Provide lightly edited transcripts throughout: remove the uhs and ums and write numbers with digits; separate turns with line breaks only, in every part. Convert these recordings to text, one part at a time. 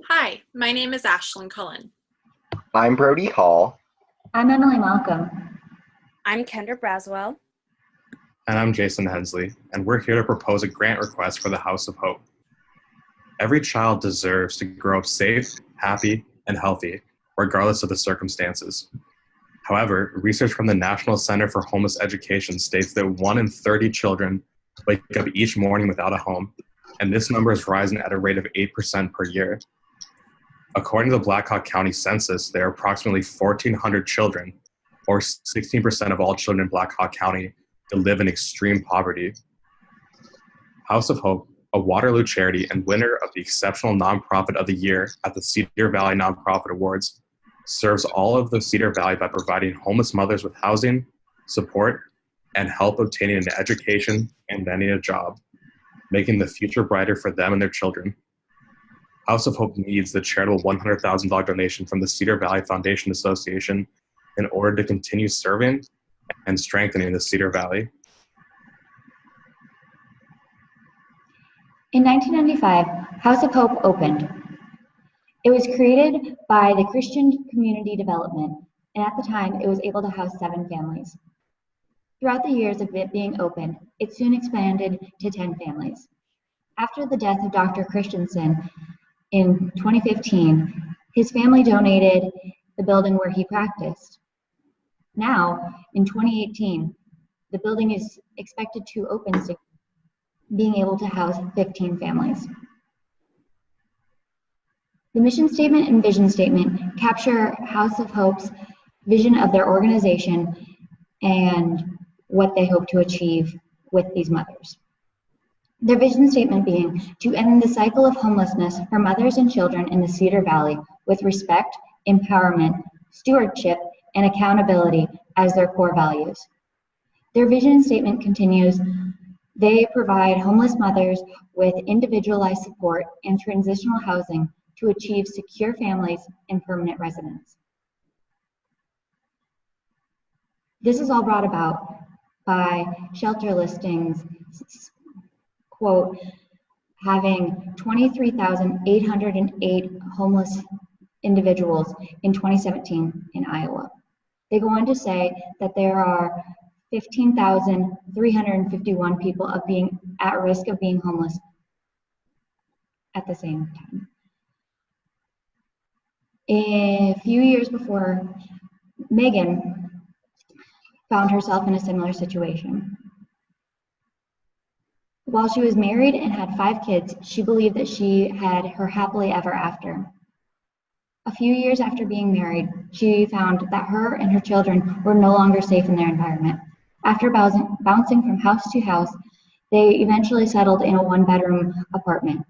Hi, my name is Ashlyn Cullen.
I'm Brody Hall.
I'm Emily Malcolm.
I'm Kendra Braswell.
And I'm Jason Hensley, and we're here to propose a grant request for the House of Hope. Every child deserves to grow up safe, happy, and healthy, regardless of the circumstances. However, research from the National Center for Homeless Education states that 1 in 30 children wake up each morning without a home, and this number is rising at a rate of 8% per year. According to the Black Hawk County Census, there are approximately 1,400 children, or 16% of all children in Black Hawk County, that live in extreme poverty. House of Hope, a Waterloo charity and winner of the Exceptional Nonprofit of the Year at the Cedar Valley Nonprofit Awards, serves all of the Cedar Valley by providing homeless mothers with housing, support, and help obtaining an education and landing a job, making the future brighter for them and their children. House of Hope needs the charitable $100,000 donation from the Cedar Valley Foundation Association in order to continue serving and strengthening the Cedar Valley.
In 1995, House of Hope opened. It was created by the Christian Community Development, and at the time, it was able to house 7 families. Throughout the years of it being open, it soon expanded to 10 families. After the death of Dr. Christensen in 2015, his family donated the building where he practiced. Now, in 2018, the building is expected to open soon, being able to house 15 families. The mission statement and vision statement capture House of Hope's vision of their organization and what they hope to achieve with these mothers. Their vision statement being to end the cycle of homelessness for mothers and children in the Cedar Valley with respect, empowerment, stewardship, and accountability as their core values. Their vision statement continues, they provide homeless mothers with individualized support and transitional housing to achieve secure families and permanent residence. This is all brought about by shelter listings, quote, having 23,808 homeless individuals in 2017 in Iowa. They go on to say that there are 15,351 people of being at risk of being homeless at the same time. A few years before, Megan found herself in a similar situation. While she was married and had 5 kids, she believed that she had her happily ever after. A few years after being married, she found that her and her children were no longer safe in their environment. After bouncing from house to house, they eventually settled in a 1-bedroom apartment.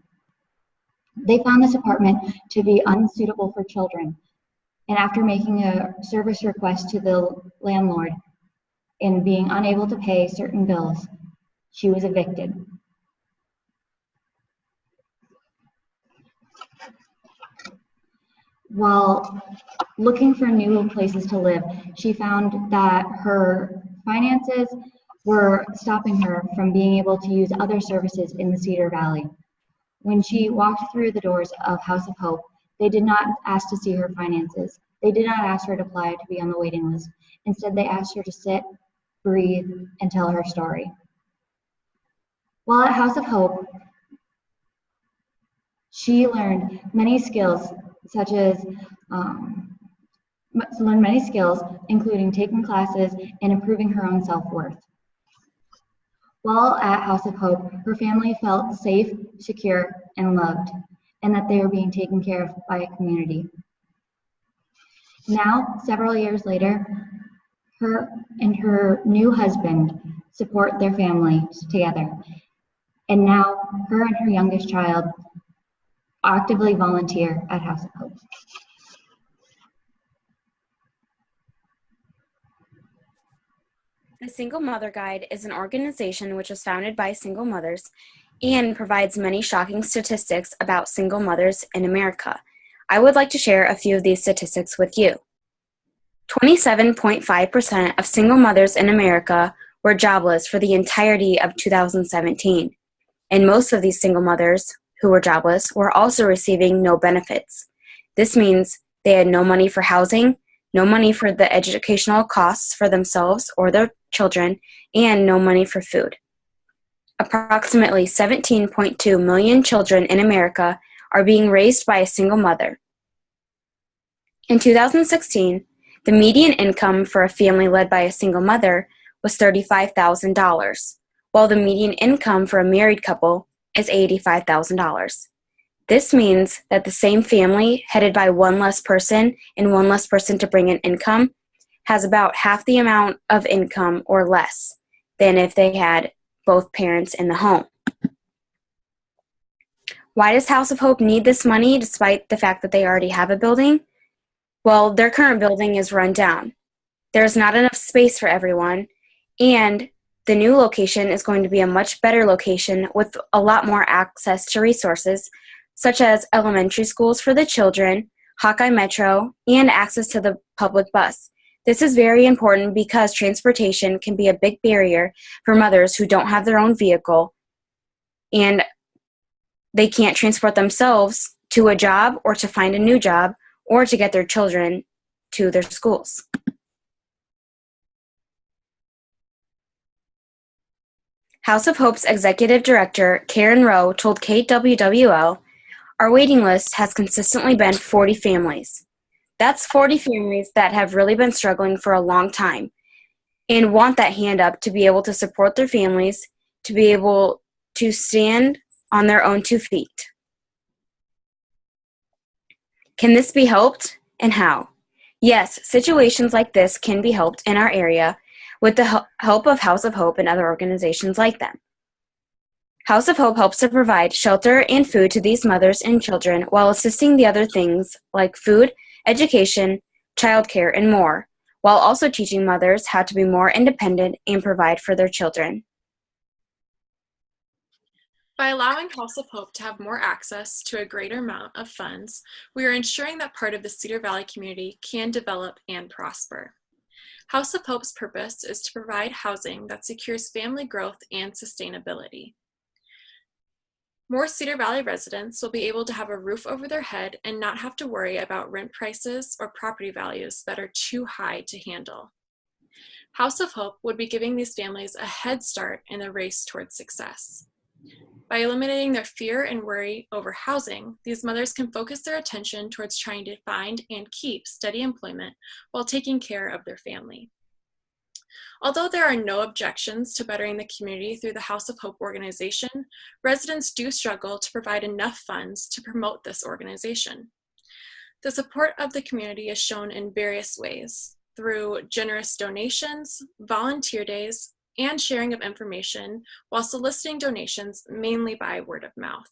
They found this apartment to be unsuitable for children, and after making a service request to the landlord and being unable to pay certain bills, she was evicted. While looking for new places to live, she found that her finances were stopping her from being able to use other services in the Cedar Valley. When she walked through the doors of House of Hope, they did not ask to see her finances. They did not ask her to apply to be on the waiting list. Instead, they asked her to sit, breathe, and tell her story. While at House of Hope, she learned many skills, including taking classes and improving her own self-worth. While at House of Hope, her family felt safe, secure, and loved, and that they were being taken care of by a community. Now, several years later, her and her new husband support their family together. And now, her and her youngest child actively volunteer at House of Hope.
The Single Mother Guide is an organization which was founded by single mothers and provides many shocking statistics about single mothers in America. I would like to share a few of these statistics with you. 27.5% of single mothers in America were jobless for the entirety of 2017, and most of these single mothers who were jobless were also receiving no benefits. This means they had no money for housing, no money for the educational costs for themselves or their children, and no money for food. Approximately 17.2 million children in America are being raised by a single mother. In 2016, the median income for a family led by a single mother was $35,000, while the median income for a married couple is $85,000. This means that the same family, headed by one less person and one less person to bring in income, has about half the amount of income or less than if they had both parents in the home. Why does House of Hope need this money despite the fact that they already have a building? Well, their current building is run down. There's not enough space for everyone, and the new location is going to be a much better location with a lot more access to resources, such as elementary schools for the children, Hawkeye Metro, and access to the public bus. This is very important because transportation can be a big barrier for mothers who don't have their own vehicle and they can't transport themselves to a job or to find a new job or to get their children to their schools. House of Hope's executive director, Karen Rowe, told KWWL, "Our waiting list has consistently been 40 families. That's 40 families that have really been struggling for a long time and want that hand up to be able to support their families, to be able to stand on their own 2 feet. Can this be helped, and how? Yes, situations like this can be helped in our area with the help of House of Hope and other organizations like them. House of Hope helps to provide shelter and food to these mothers and children while assisting the other things like food, education, childcare, and more, while also teaching mothers how to be more independent and provide for their children."
By allowing House of Hope to have more access to a greater amount of funds, we are ensuring that part of the Cedar Valley community can develop and prosper. House of Hope's purpose is to provide housing that secures family growth and sustainability. More Cedar Valley residents will be able to have a roof over their head and not have to worry about rent prices or property values that are too high to handle. House of Hope would be giving these families a head start in the race towards success. By eliminating their fear and worry over housing, these mothers can focus their attention towards trying to find and keep steady employment while taking care of their family. Although there are no objections to bettering the community through the House of Hope organization, residents do struggle to provide enough funds to promote this organization. The support of the community is shown in various ways, through generous donations, volunteer days, and sharing of information while soliciting donations mainly by word of mouth.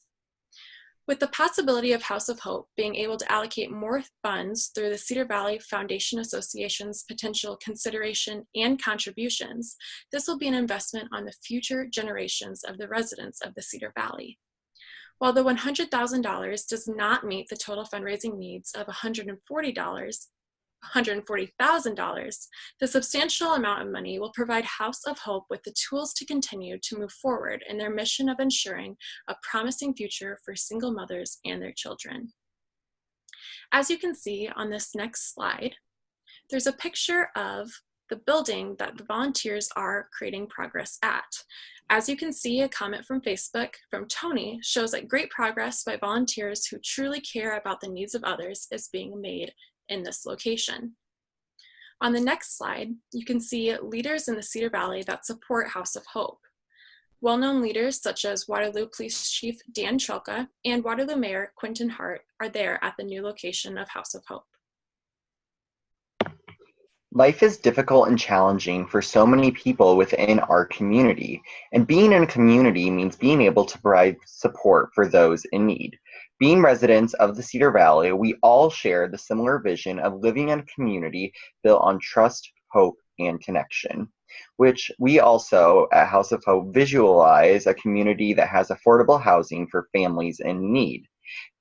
With the possibility of House of Hope being able to allocate more funds through the Cedar Valley Foundation Association's potential consideration and contributions, this will be an investment on the future generations of the residents of the Cedar Valley. While the $100,000 does not meet the total fundraising needs of $140,000, the substantial amount of money will provide House of Hope with the tools to continue to move forward in their mission of ensuring a promising future for single mothers and their children. As you can see on this next slide, there's a picture of the building that the volunteers are creating progress at. As you can see, a comment from Facebook from Tony shows that great progress by volunteers who truly care about the needs of others is being made in this location. On the next slide, you can see leaders in the Cedar Valley that support House of Hope. Well-known leaders such as Waterloo Police Chief Dan Chalka and Waterloo Mayor Quentin Hart are there at the new location of House of Hope.
Life is difficult and challenging for so many people within our community, and being in a community means being able to provide support for those in need. Being residents of the Cedar Valley, we all share the similar vision of living in a community built on trust, hope, and connection, which we also at House of Hope visualize a community that has affordable housing for families in need,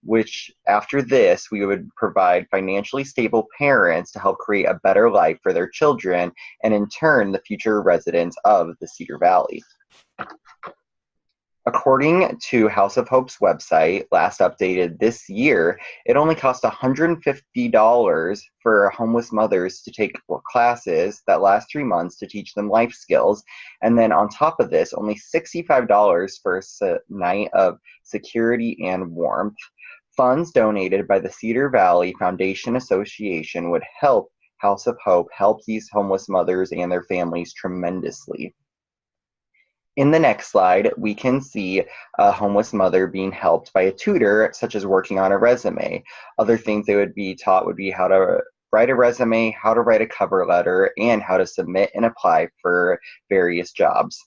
which after this, we would provide financially stable parents to help create a better life for their children and in turn, the future residents of the Cedar Valley. According to House of Hope's website, last updated this year, it only cost $150 for homeless mothers to take classes that last 3 months to teach them life skills. And then on top of this, only $65 for a night of security and warmth. Funds donated by the Cedar Valley Foundation Association would help House of Hope help these homeless mothers and their families tremendously. In the next slide, we can see a homeless mother being helped by a tutor, such as working on a resume. Other things they would be taught would be how to write a resume, how to write a cover letter, and how to submit and apply for various jobs.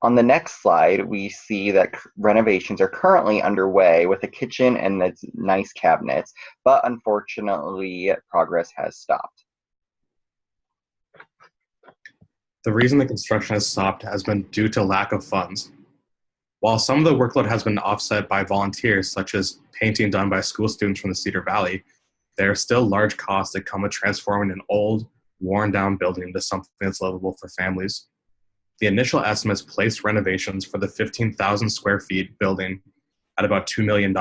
On the next slide, we see that renovations are currently underway with a kitchen and its nice cabinets, but unfortunately, progress has stopped.
The reason the construction has stopped has been due to lack of funds. While some of the workload has been offset by volunteers, such as painting done by school students from the Cedar Valley, there are still large costs that come with transforming an old, worn-down building into something that's livable for families. The initial estimates placed renovations for the 15,000 square feet building at about $2 million.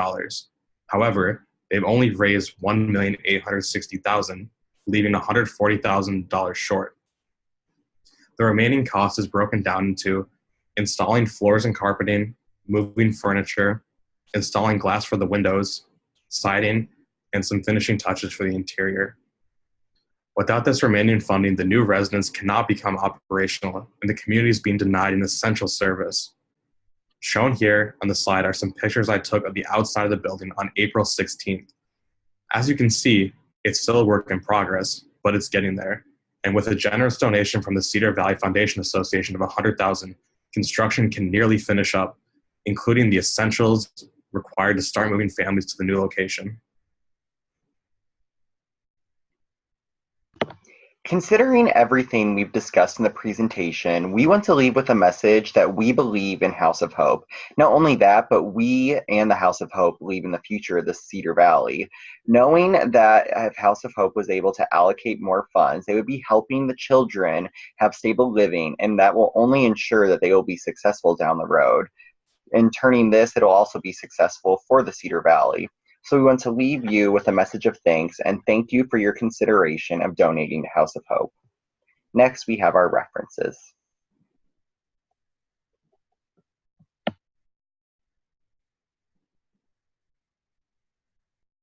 However, they've only raised $1,860,000, leaving $140,000 short. The remaining cost is broken down into installing floors and carpeting, moving furniture, installing glass for the windows, siding, and some finishing touches for the interior. Without this remaining funding, the new residence cannot become operational, and the community is being denied an essential service. Shown here on the slide are some pictures I took of the outside of the building on April 16th. As you can see, it's still a work in progress, but it's getting there. And with a generous donation from the Cedar Valley Foundation Association of $100,000, construction can nearly finish up, including the essentials required to start moving families to the new location.
Considering everything we've discussed in the presentation, we want to leave with a message that we believe in House of Hope. Not only that, but we and the House of Hope believe in the future of the Cedar Valley. Knowing that if House of Hope was able to allocate more funds, they would be helping the children have stable living, and that will only ensure that they will be successful down the road. In turning this, it'll also be successful for the Cedar Valley. So we want to leave you with a message of thanks and thank you for your consideration of donating to House of Hope. Next, we have our references.